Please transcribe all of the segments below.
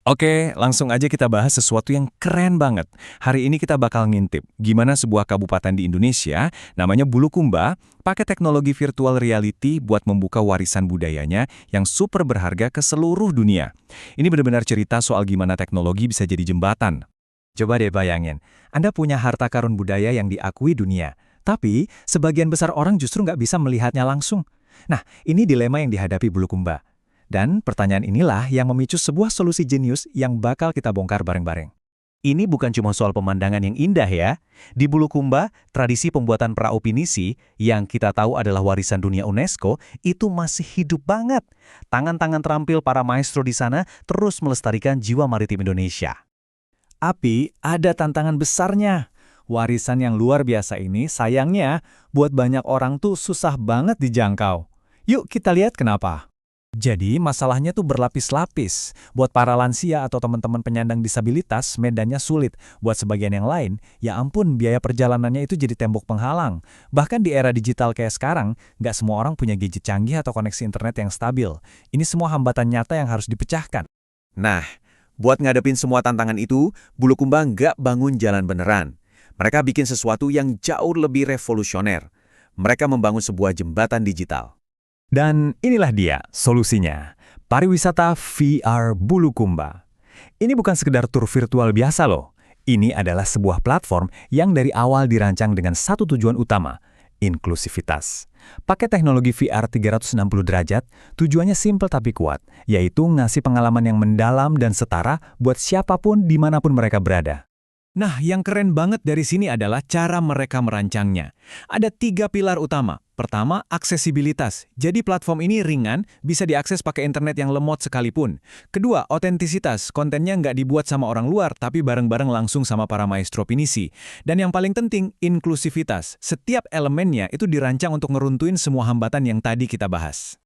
Oke, langsung aja kita bahas sesuatu yang keren banget. Hari ini kita bakal ngintip gimana sebuah kabupaten di Indonesia, namanya Bulukumba, pakai teknologi virtual reality buat membuka warisan budayanya yang super berharga ke seluruh dunia. Ini benar-benar cerita soal gimana teknologi bisa jadi jembatan. Coba deh bayangin, Anda punya harta karun budaya yang diakui dunia, tapi sebagian besar orang justru nggak bisa melihatnya langsung. Nah, ini dilema yang dihadapi Bulukumba. Dan pertanyaan inilah yang memicu sebuah solusi jenius yang bakal kita bongkar bareng-bareng. Ini bukan cuma soal pemandangan yang indah ya. Di Bulukumba, tradisi pembuatan perahu pinisi yang kita tahu adalah warisan dunia UNESCO itu masih hidup banget. Tangan-tangan terampil para maestro di sana terus melestarikan jiwa maritim Indonesia. Tapi ada tantangan besarnya. Warisan yang luar biasa ini sayangnya buat banyak orang tuh susah banget dijangkau. Yuk kita lihat kenapa. Jadi masalahnya tuh berlapis-lapis. Buat para lansia atau teman-teman penyandang disabilitas, medannya sulit. Buat sebagian yang lain, ya ampun biaya perjalanannya itu jadi tembok penghalang. Bahkan di era digital kayak sekarang, nggak semua orang punya gadget canggih atau koneksi internet yang stabil. Ini semua hambatan nyata yang harus dipecahkan. Nah, buat ngadepin semua tantangan itu, Bulukumba nggak bangun jalan beneran. Mereka bikin sesuatu yang jauh lebih revolusioner. Mereka membangun sebuah jembatan digital. Dan inilah dia solusinya, pariwisata VR Bulukumba. Ini bukan sekedar tur virtual biasa loh. Ini adalah sebuah platform yang dari awal dirancang dengan satu tujuan utama, inklusivitas. Pakai teknologi VR 360 derajat, tujuannya simpel tapi kuat, yaitu ngasih pengalaman yang mendalam dan setara buat siapapun dimanapun mereka berada. Nah, yang keren banget dari sini adalah cara mereka merancangnya. Ada 3 pilar utama. Pertama, aksesibilitas. Jadi platform ini ringan, bisa diakses pakai internet yang lemot sekalipun. Kedua, otentisitas. Kontennya nggak dibuat sama orang luar, tapi bareng-bareng langsung sama para maestro pinisi. Dan yang paling penting, inklusivitas. Setiap elemennya itu dirancang untuk ngeruntuin semua hambatan yang tadi kita bahas.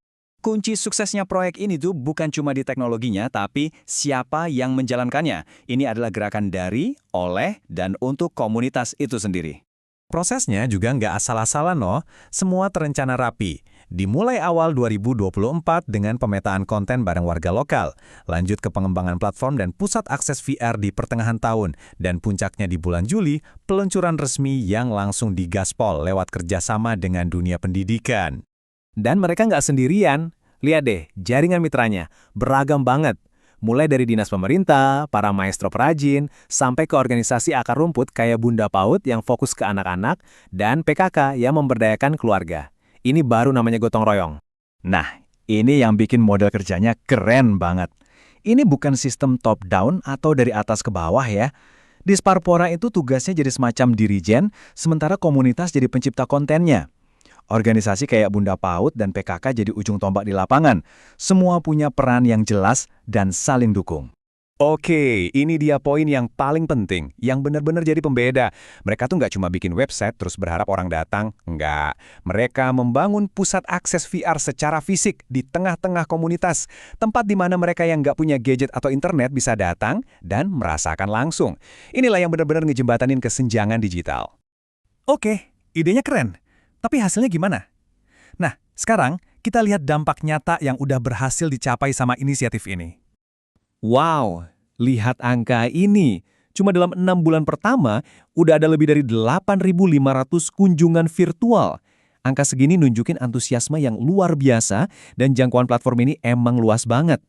Kunci suksesnya proyek ini tuh bukan cuma di teknologinya, tapi siapa yang menjalankannya. Ini adalah gerakan dari, oleh, dan untuk komunitas itu sendiri. Prosesnya juga nggak asal-asalan loh, semua terencana rapi. Dimulai awal 2024 dengan pemetaan konten bareng warga lokal, lanjut ke pengembangan platform dan pusat akses VR di pertengahan tahun, dan puncaknya di bulan Juli, peluncuran resmi yang langsung digaspol lewat kerjasama dengan dunia pendidikan. Dan mereka nggak sendirian. Lihat deh, jaringan mitranya beragam banget. Mulai dari dinas pemerintah, para maestro perajin, sampai ke organisasi akar rumput kayak Bunda PAUD yang fokus ke anak-anak, dan PKK yang memberdayakan keluarga. Ini baru namanya gotong royong. Nah, ini yang bikin model kerjanya keren banget. Ini bukan sistem top-down atau dari atas ke bawah ya. Disparpora itu tugasnya jadi semacam dirijen, sementara komunitas jadi pencipta kontennya. Organisasi kayak Bunda PAUD dan PKK jadi ujung tombak di lapangan. Semua punya peran yang jelas dan saling dukung. Oke, ini dia poin yang paling penting, yang benar-benar jadi pembeda. Mereka tuh nggak cuma bikin website terus berharap orang datang. Nggak. Mereka membangun pusat akses VR secara fisik di tengah-tengah komunitas. Tempat di mana mereka yang nggak punya gadget atau internet bisa datang dan merasakan langsung. Inilah yang benar-benar ngejembatanin kesenjangan digital. Oke, idenya keren. Tapi hasilnya gimana? Nah, sekarang kita lihat dampak nyata yang udah berhasil dicapai sama inisiatif ini. Wow, lihat angka ini. Cuma dalam 6 bulan pertama, udah ada lebih dari 8.500 kunjungan virtual. Angka segini nunjukin antusiasme yang luar biasa dan jangkauan platform ini emang luas banget.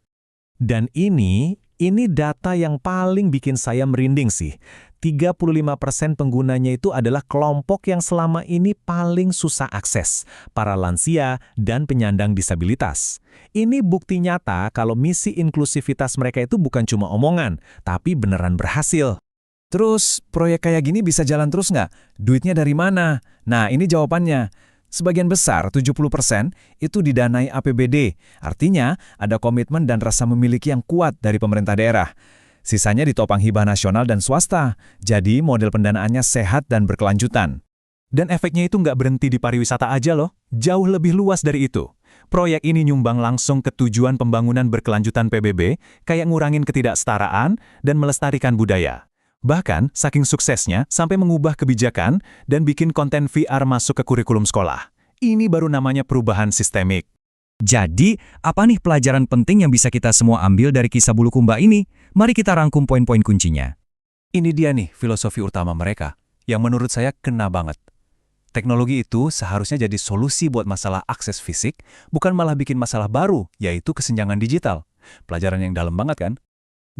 Dan ini data yang paling bikin saya merinding sih. 35% penggunanya itu adalah kelompok yang selama ini paling susah akses, para lansia dan penyandang disabilitas. Ini bukti nyata kalau misi inklusivitas mereka itu bukan cuma omongan, tapi beneran berhasil. Terus, proyek kayak gini bisa jalan terus nggak? Duitnya dari mana? Nah, ini jawabannya. Sebagian besar, 70%, itu didanai APBD. Artinya, ada komitmen dan rasa memiliki yang kuat dari pemerintah daerah. Sisanya ditopang hibah nasional dan swasta, jadi model pendanaannya sehat dan berkelanjutan. Dan efeknya itu nggak berhenti di pariwisata aja loh, jauh lebih luas dari itu. Proyek ini nyumbang langsung ke tujuan pembangunan berkelanjutan PBB, kayak ngurangin ketidaksetaraan dan melestarikan budaya. Bahkan, saking suksesnya, sampai mengubah kebijakan dan bikin konten VR masuk ke kurikulum sekolah. Ini baru namanya perubahan sistemik. Jadi, apa nih pelajaran penting yang bisa kita semua ambil dari kisah Bulukumba ini? Mari kita rangkum poin-poin kuncinya. Ini dia nih filosofi utama mereka, yang menurut saya kena banget. Teknologi itu seharusnya jadi solusi buat masalah akses fisik, bukan malah bikin masalah baru, yaitu kesenjangan digital. Pelajaran yang dalam banget kan?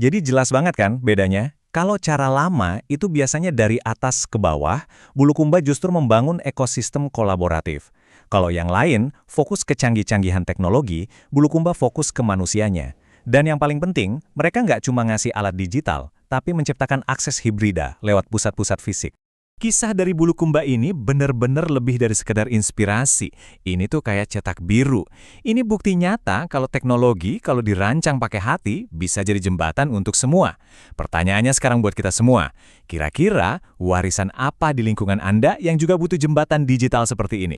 Jadi jelas banget kan bedanya? Kalau cara lama itu biasanya dari atas ke bawah, Bulukumba justru membangun ekosistem kolaboratif. Kalau yang lain, fokus ke canggih-canggihan teknologi, Bulukumba fokus ke manusianya. Dan yang paling penting, mereka nggak cuma ngasih alat digital, tapi menciptakan akses hibrida lewat pusat-pusat fisik. Kisah dari Bulukumba ini benar-benar lebih dari sekedar inspirasi. Ini tuh kayak cetak biru. Ini bukti nyata kalau teknologi, kalau dirancang pakai hati, bisa jadi jembatan untuk semua. Pertanyaannya sekarang buat kita semua. Kira-kira warisan apa di lingkungan Anda yang juga butuh jembatan digital seperti ini?